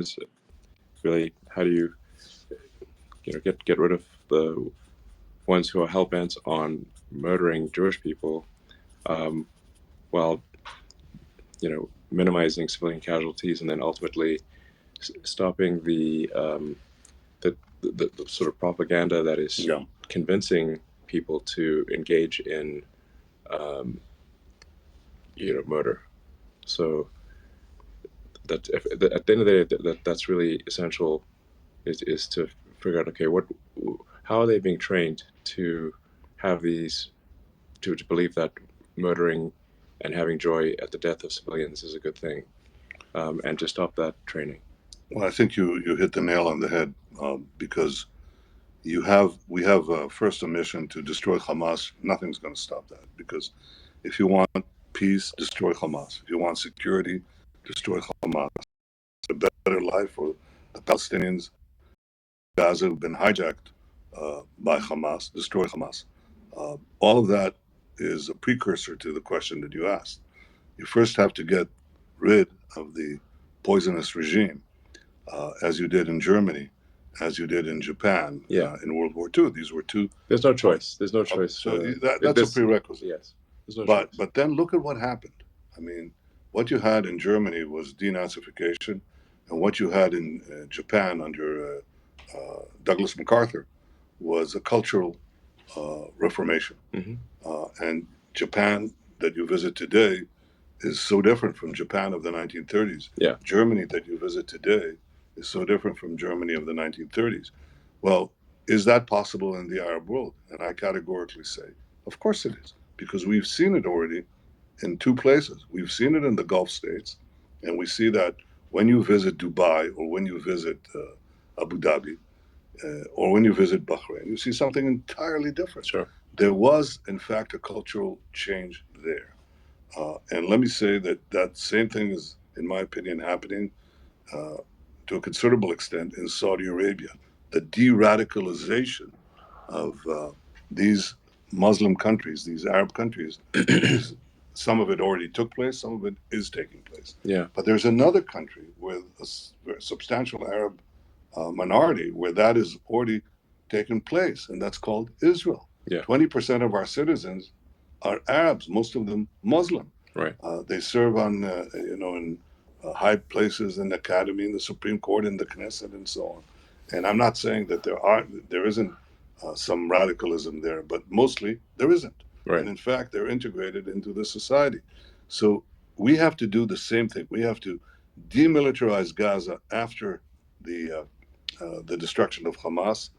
is really how do you get rid of the ones who are hell-bent on murdering Jewish people, while minimizing civilian casualties, and then ultimately stopping the sort of propaganda that is convincing people to engage in murder. So that at the end of the day, that's really essential, is to figure out, okay, how are they being trained to have these, to believe that murdering and having joy at the death of civilians is a good thing, and to stop that training. Well, I think you hit the nail on the head, because we have first a mission to destroy Hamas. Nothing's going to stop that, because if you want peace, destroy Hamas. If you want security, destroy Hamas. A better life for the Palestinians, Gaza, who've been hijacked by Hamas, destroy Hamas. All of that is a precursor to the question that you asked. You first have to get rid of the poisonous regime, as you did in Germany, as you did in Japan, in World War II. These were two. There's no choice. There's no choice. So that's a prerequisite. Yes. There's no choice. But then look at what happened. I mean, what you had in Germany was denazification, and what you had in Japan under Douglas MacArthur was a cultural reformation. Mm-hmm. And Japan that you visit today is so different from Japan of the 1930s. Yeah. Germany that you visit today is so different from Germany of the 1930s. Well, is that possible in the Arab world? And I categorically say, of course it is, because we've seen it already in two places. We've seen it in the Gulf states, and we see that when you visit Dubai, or when you visit Abu Dhabi, or when you visit Bahrain, you see something entirely different. Sure. There was, in fact, a cultural change there. And let me say that same thing is, in my opinion, happening to a considerable extent in Saudi Arabia. The de-radicalization of these Muslim countries, these Arab countries, some of it already took place, some of it is taking place. Yeah. But there's another country with a substantial Arab minority where that is already taken place, and that's called Israel. Yeah. 20% of our citizens are Arabs, most of them Muslim. Right. They serve on, in high places in the academy, in the Supreme Court, in the Knesset, and so on. And I'm not saying that there isn't some radicalism there, but mostly there isn't. Right. And in fact, they're integrated into the society. So we have to do the same thing. We have to demilitarize Gaza after the destruction of Hamas,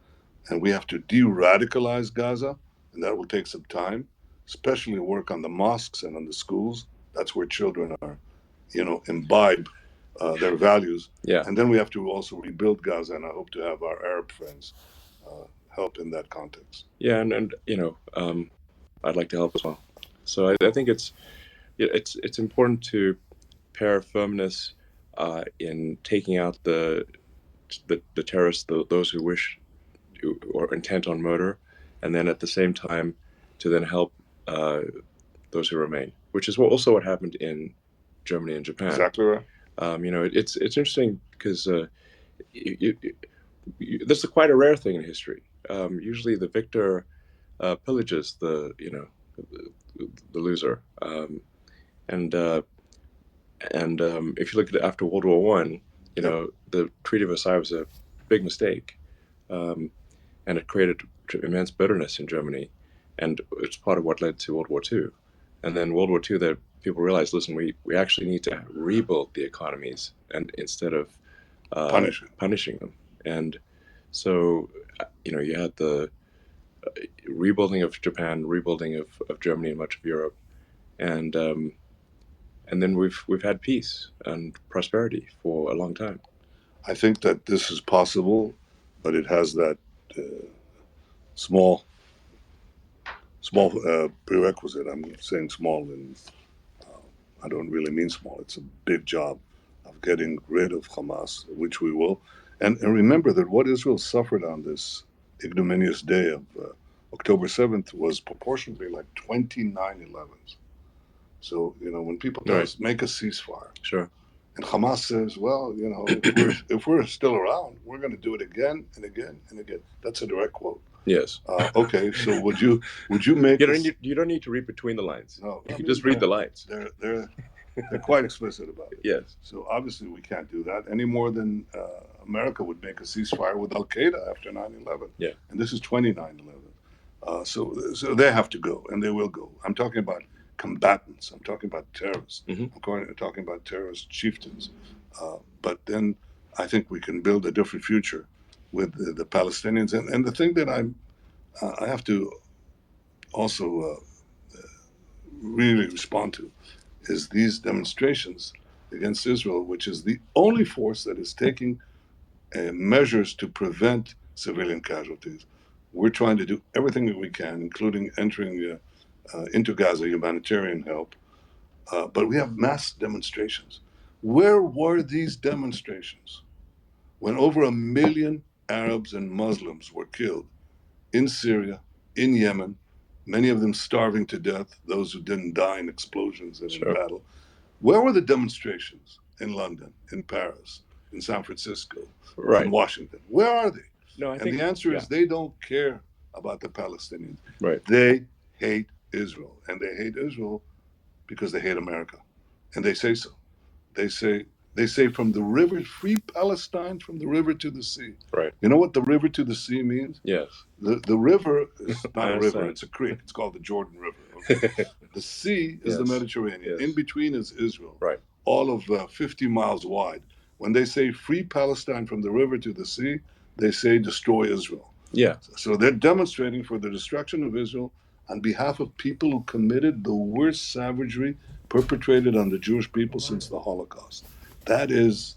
and we have to de-radicalize Gaza, and that will take some time, especially work on the mosques and on the schools. That's where children are, imbibe their values. Yeah. And then we have to also rebuild Gaza, and I hope to have our Arab friends help in that context. Yeah, and I'd like to help as well. So I think it's important to pair firmness in taking out the terrorists, those who wish or intent on murder, and then at the same time to then help those who remain, which is also what happened in Germany and Japan. Exactly right. It's interesting because this is quite a rare thing in history. Usually the victor pillages the loser, and if you look at it after World War I, the Treaty of Versailles was a big mistake, and it created immense bitterness in Germany, and it's part of what led to World War II. And then World War II, that people realized, listen, we actually need to rebuild the economies, and instead of punishing them. And so, you had the rebuilding of Japan, rebuilding of Germany and much of Europe, and then we've had peace and prosperity for a long time. I think that this is possible, but it has that small prerequisite. I'm saying small, and I don't really mean small. It's a big job of getting rid of Hamas, which we will. And remember that what Israel suffered on this ignominious day of October 7th was proportionately like 29/11s. So, when people tell us, make a ceasefire. Sure. And Hamas says, well, if we're still around, we're going to do it again and again and again. That's a direct quote. Yes. Okay, so would you make you don't need to read between the lines. No, you just read the lines. They're quite explicit about it. Yes. So obviously we can't do that any more than America would make a ceasefire with Al Qaeda after 9/11. Yeah. And this is 29/11. So they have to go, and they will go. I'm talking about combatants. I'm talking about terrorists. Mm-hmm. I'm talking about terrorist chieftains. But then I think we can build a different future with the Palestinians. And the thing that I have to also really respond to is these demonstrations against Israel, which is the only force that is taking measures to prevent civilian casualties. We're trying to do everything that we can, including entering into Gaza, humanitarian help. But we have mass demonstrations. Where were these demonstrations when over 1 million Arabs and Muslims were killed in Syria, in Yemen, many of them starving to death, those who didn't die in explosions and in battle? Where were the demonstrations in London, in Paris, in San Francisco, in Washington? Where are they? No, I think the answer is they don't care about the Palestinians. Right. They hate Israel, and they hate Israel because they hate America, and they say so. They say from the river, free Palestine from the river to the sea. Right. You know what the river to the sea means? Yes. The river is not a river; it's a creek. It's called the Jordan River. Okay? The sea is the Mediterranean. Yes. In between is Israel. Right. All of 50 miles wide. When they say free Palestine from the river to the sea, they say destroy Israel. Yeah. So they're demonstrating for the destruction of Israel on behalf of people who committed the worst savagery perpetrated on the Jewish people since the Holocaust. That is